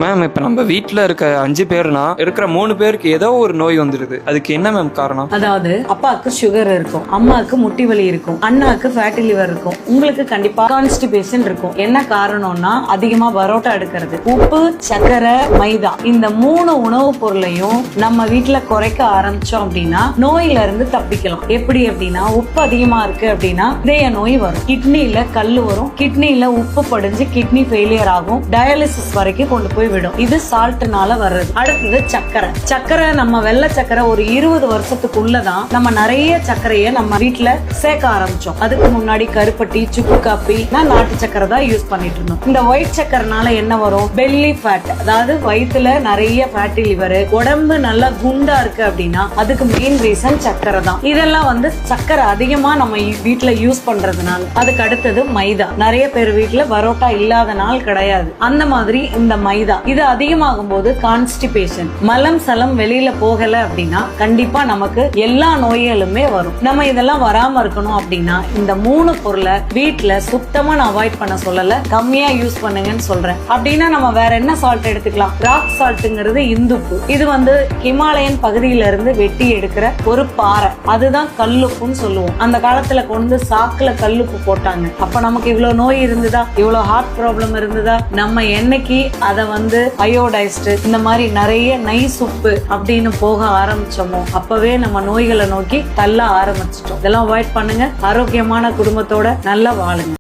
Ma'am இப்போ நம்ம வீட்டில் இருக்க 5 பேர்னா இருக்கிற 3 பேருக்கு ஏதோ ஒரு நோய் வந்துடுது. அதுக்கு என்ன மேம் காரணம்? அதாவது அப்பாவுக்கு சுகர் இருக்கும், அம்மாவுக்கு முட்டி வலி இருக்கும், அண்ணாக்கு ஃபேட்டி லிவர் இருக்கும், உங்களுக்கு கண்டிப்பா கான்ஸ்டிபேஷன் இருக்கும். என்ன காரணம்னா அதிகமா பரோட்டா எடுக்கிறது, உப்பு, சர்க்கரை, மைதா இந்த 3 உணவுப் பொருளையும் நம்ம வீட்டுல குறைக்க ஆரம்பிச்சோம் அப்படின்னா நோயில இருந்து தப்பிக்கலாம். எப்படி அப்படின்னா உப்பு அதிகமா இருக்கு அப்படின்னா இதய நோய் வரும், கிட்னில கல்லு வரும், கிட்னில உப்பு படிஞ்சு கிட்னி ஃபெயிலியர் ஆகும், டயாலிசிஸ் வரைக்கும் கொண்டு போய் விடும். இது சால்ட்னால வர்றது. அடுத்தது சக்கரை. சக்கரை நம்ம வெள்ளை சக்கரை ஒரு 20 வருஷத்துக்குள்ளதான் நம்ம நிறைய சர்க்கரையை நம்ம வீட்டுல சேர்க்க ஆரம்பிச்சோம். அதுக்கு முன்னாடி கருப்பட்டி, சுக்கு காப்பி, நாட்டு சக்கரை தான் யூஸ் பண்ணிட்டு இருந்தோம். இந்த ஒயிட் சக்கரைனால என்ன வரும்? பெல்லி ஃபேட், அதாவது வயிற்றுல நிறைய ஃபேட்டி லிவர், உடம்பு நல்லா குண்டா இருக்கு அப்படின்னா அதுக்கு மெயின் ரீசன் சக்கரை தான். இதெல்லாம் சக்கரை அதிகமா நம்ம வீட்டுல யூஸ் பண்றதுனால. அதுக்கு அடுத்தது மைதா. நிறைய பேர் வீட்டுல பரோட்டா இல்லாத நாள் கிடையாது. அந்த மாதிரி இந்த மைதா இது அதிகமாகும் போது கான்ஸ்டிபேஷன், மலம் சலம் வெளியில போகல அப்படின்னா கண்டிப்பா நமக்கு எல்லா நோய்களுமே வரும். நம்ம இதெல்லாம் வராம இருக்கணும் அப்படின்னா இந்த 3 பொருளை வீட்டுல சுத்தமா நான் அவாய்ட் பண்ண சொல்லல, கம்மியா யூஸ் பண்ணுங்கன்னு சொல்றேன். அப்படின்னா நம்ம வேற என்ன சால்ட் எடுத்துக்கலாம்? ராக் சால்ட்ங்கிறது இந்துப்பு. இது ஹிமாலயன் பகுதியில இருந்து வெட்டி எடுக்கிற ஒரு பாறை, அதுதான் கல்லுப்புன்னு சொல்லுவோம். அந்த காலத்துல கொண்டு சாக்குல கல்லுப்பு போட்டாங்க. அப்ப நமக்கு இவ்வளவு நோய் இருந்ததா? இவ்வளவு ஹார்ட் ப்ராப்ளம் இருந்ததா? நம்ம என்னைக்கு அதை அயோடைஸ்டு இந்த மாதிரி நிறைய நைஸ் உப்பு அப்படின்னு போக ஆரம்பிச்சோமோ அப்பவே நம்ம நோய்களை நோக்கி தள்ள ஆரம்பிச்சிட்டோம். இதெல்லாம் அவாய்ட் பண்ணுங்க. ஆரோக்கியமான குடும்பத்தோட நல்லா வாழுங்க.